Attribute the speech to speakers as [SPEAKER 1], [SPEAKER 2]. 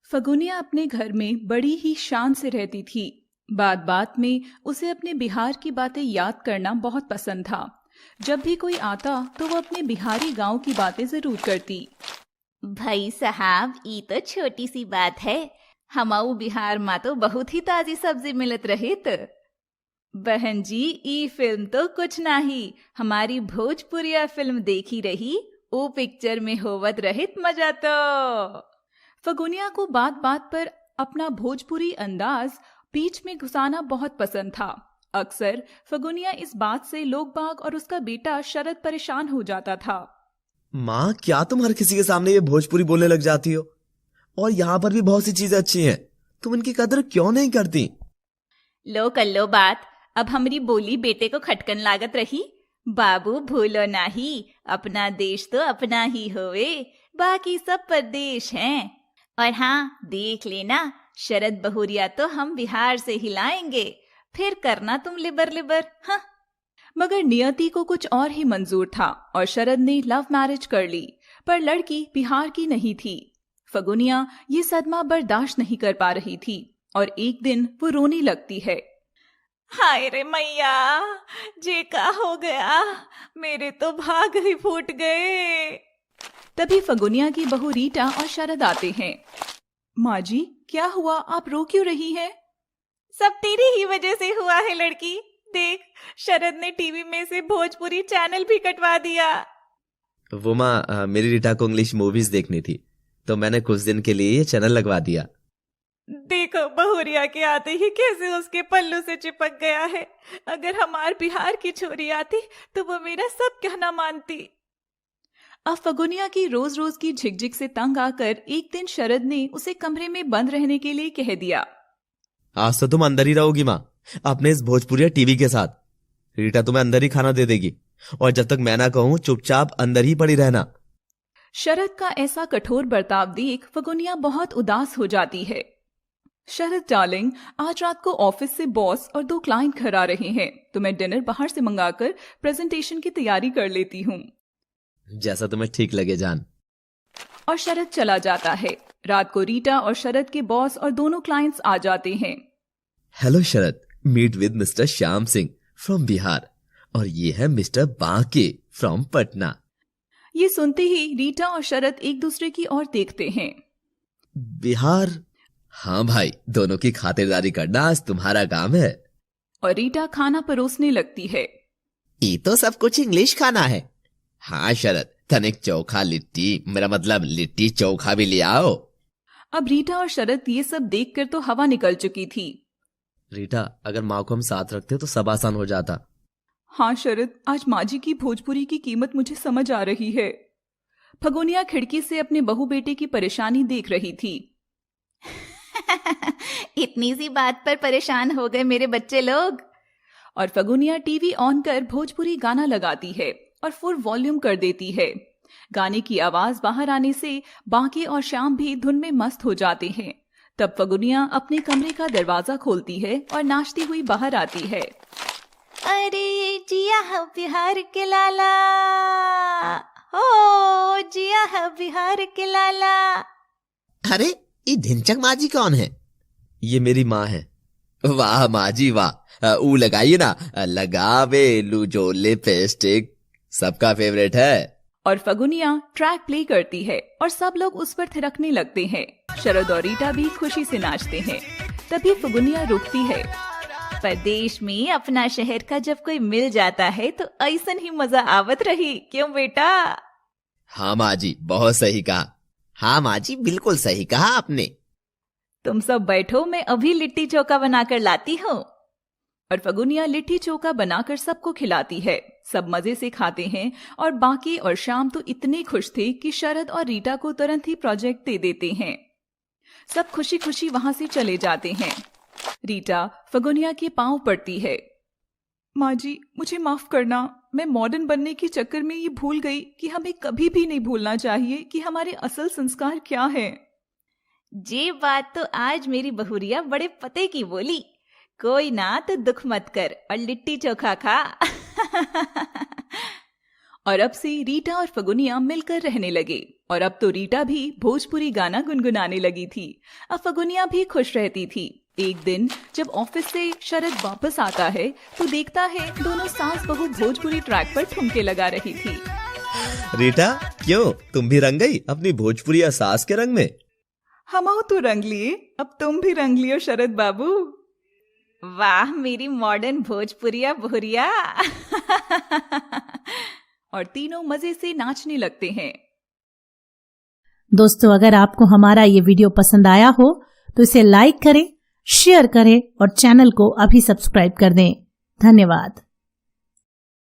[SPEAKER 1] फगुनिया अपने घर में बड़ी ही शान से रहती थी। बात बात में उसे अपने बिहार की बातें याद करना बहुत पसंद था। जब भी कोई आता तो वो अपने बिहारी गांव की बातें जरूर करती।
[SPEAKER 2] भाई साहब, ई तो छोटी सी बात है। हमाऊ बिहार में तो बहुत ही ताजी सब्जी मिलत रहित। बहन जी, ई फिल्म तो कुछ नहीं, हमारी भोजपुरिया फिल्म देखी रही, ओ पिक्चर में होवत रहित मजा तो।
[SPEAKER 1] फगुनिया को बात बात पर अपना भोजपुरी अंदाज बीच में घुसाना बहुत पसंद था। अक्सर फगुनिया इस बात से लोग बाग और उसका बेटा शरद परेशान हो जाता था।
[SPEAKER 3] माँ, क्या तुम हर किसी के सामने ये भोजपुरी बोलने लग जाती हो? और यहाँ पर भी बहुत सी चीजें अच्छी हैं, तुम इनकी कदर क्यों नहीं करती?
[SPEAKER 2] लो कर लो बात, अब हमारी बोली बेटे को खटकन लागत रही। बाबू भूलो नाही, अपना देश तो अपना ही होवे, बाकी सब परदेश हैं। और हाँ, देख लेना, शरद बहुरिया तो हम बिहार से हिलाएंगे, फिर करना तुम लिबर लिबर। हाँ।
[SPEAKER 1] मगर नियति को कुछ और ही मंजूर था और शरद ने लव मैरिज कर ली, पर लड़की बिहार की नहीं थी। फगुनिया ये सदमा बर्दाश्त नहीं कर पा रही थी और एक दिन वो रोने लगती है।
[SPEAKER 2] हाय रे मैया, जे का हो गया, मेरे तो भाग ही फूट गए।
[SPEAKER 1] तभी फगुनिया की बहू रीटा और शरद आते हैं। माँ जी, क्या हुआ, आप रो क्यों रही हैं?
[SPEAKER 2] सब तेरी ही वजह से हुआ है लड़की। देख, शरद ने टीवी में से भोजपुरी चैनल भी कटवा दिया।
[SPEAKER 3] वो माँ, मेरी रीटा को इंग्लिश मूवीज देखनी थी, तो मैंने कुछ दिन के लिए ये चैनल लगवा दिया।
[SPEAKER 2] देखो, बहुरिया के आते ही कैसे उसके पल्लू से चिपक गया है। अगर हमार बिहार की छोरी आती तो वो मेरा सब कहना मानती।
[SPEAKER 1] अब फगुनिया की रोज रोज की झिकझिक से तंग आकर एक दिन शरद ने उसे कमरे में बंद रहने के लिए कह दिया।
[SPEAKER 3] आज तो तुम अंदर ही रहोगी माँ, अपने इस भोजपुरिया टीवी के साथ। रीटा तुम्हें अंदर ही खाना दे देगी, और जब तक मैं ना कहूं चुपचाप अंदर ही पड़ी रहना।
[SPEAKER 1] शरद का ऐसा कठोर बर्ताव देख फगुनिया बहुत उदास हो जाती है। शरद डार्लिंग, आज रात को ऑफिस से बॉस और 2 क्लाइंट घर आ रहे हैं, तो मैं डिनर बाहर से मंगाकर प्रेजेंटेशन की तैयारी कर लेती हूँ।
[SPEAKER 3] जैसा तुम्हें ठीक लगे जान।
[SPEAKER 1] और शरद चला जाता है। रात को रीटा और शरद के बॉस और दोनों क्लाइंट्स आ जाते हैं।
[SPEAKER 3] Hello Sharad, meet with mister Shyam Singh from Bihar, और ये है मिस्टर बांके फ्रॉम पटना।
[SPEAKER 1] ये सुनते ही रीटा और शरद एक दूसरे की ओर देखते हैं।
[SPEAKER 3] बिहार? हाँ भाई, दोनों की खातिरदारी करना आज तुम्हारा काम है।
[SPEAKER 1] और रीटा खाना परोसने लगती है।
[SPEAKER 3] ये तो सब कुछ इंग्लिश खाना है। हाँ शरद, तनिक चोखा लिट्टी, मेरा मतलब लिट्टी चोखा भी ले आओ।
[SPEAKER 1] अब रीटा और शरद ये सब देखकर तो हवा निकल चुकी थी।
[SPEAKER 3] रीटा, अगर माँ को हम साथ रखते तो सब आसान हो जाता।
[SPEAKER 1] हाँ शरद, आज माँ जी की भोजपुरी की कीमत मुझे समझ आ रही है। फगुनिया खिड़की से अपने बहू बेटे की परेशानी देख रही थी।
[SPEAKER 2] इतनी सी बात पर परेशान हो गए मेरे बच्चे लोग।
[SPEAKER 1] और फगुनिया टीवी ऑन कर भोजपुरी गाना लगाती है और फुल वॉल्यूम कर देती है। गाने की आवाज बाहर आने से बांके और श्याम भी धुन में मस्त हो जाते हैं। तब फगुनिया अपने कमरे का दरवाजा खोलती है और नाचती हुई बाहर आती है।
[SPEAKER 2] अरे जिया है बिहार के लाला, हो जिया है बिहार के लाला।
[SPEAKER 3] अरे, ये ढिंचक माँ जी कौन है? ये मेरी माँ है। वाह माँ जी वाह, ऊ लगाइए ना, लगावे लू जो लिपस्टिक, सबका फेवरेट है।
[SPEAKER 1] और फगुनिया ट्रैक प्ले करती है और सब लोग उस पर थिरकने लगते हैं। शरद और रीटा भी खुशी से नाचते हैं। तभी फगुनिया रुकती है।
[SPEAKER 2] परदेश में अपना शहर का जब कोई मिल जाता है तो ऐसन ही मजा आवत रही, क्यों बेटा?
[SPEAKER 3] हाँ माँ जी, बहुत सही कहा। हाँ माँ जी, बिल्कुल सही कहा आपने।
[SPEAKER 2] तुम सब बैठो, मैं अभी लिट्टी चोखा बनाकर लाती हूँ।
[SPEAKER 1] और फगुनिया लिट्टी चोखा बनाकर सबको खिलाती है। सब मजे से खाते हैं और बाकी और शाम तो इतने खुश थे कि शरद और रीटा को तुरंत ही प्रोजेक्ट दे देते हैं। सब खुशी खुशी वहां से चले जाते हैं। रीटा फगुनिया के पांव पड़ती है। माँ जी, मुझे माफ करना, मैं मॉडर्न बनने के चक्कर में ये भूल गई कि हमें कभी भी नहीं भूलना चाहिए कि हमारे असल संस्कार क्या है।
[SPEAKER 2] ये बात तो आज मेरी बहुरिया बड़े पते की बोली। कोई ना तो दुख मत कर और लिट्टी चोखा खा।
[SPEAKER 1] और अब से रीटा और फगुनिया मिलकर रहने लगे और अब तो रीटा भी भोजपुरी गाना गुनगुनाने लगी थी। अब फगुनिया भी खुश रहती थी। एक दिन जब ऑफिस से शरद वापस आता है तो देखता है दोनों सास बहू भोजपुरी ट्रैक पर ठुमके लगा रही थी।
[SPEAKER 3] रीटा, क्यों तुम भी रंग गई अपनी भोजपुरी सास के रंग में?
[SPEAKER 1] हम तो रंग लिए, अब तुम भी रंग लियो शरद बाबू।
[SPEAKER 2] वाह मेरी मॉडर्न भोजपुरिया भुरिया।
[SPEAKER 1] और तीनों मजे से नाचने लगते हैं।
[SPEAKER 4] दोस्तों, अगर आपको हमारा ये वीडियो पसंद आया हो तो इसे लाइक करें, शेयर करें और चैनल को अभी सब्सक्राइब कर दें। धन्यवाद।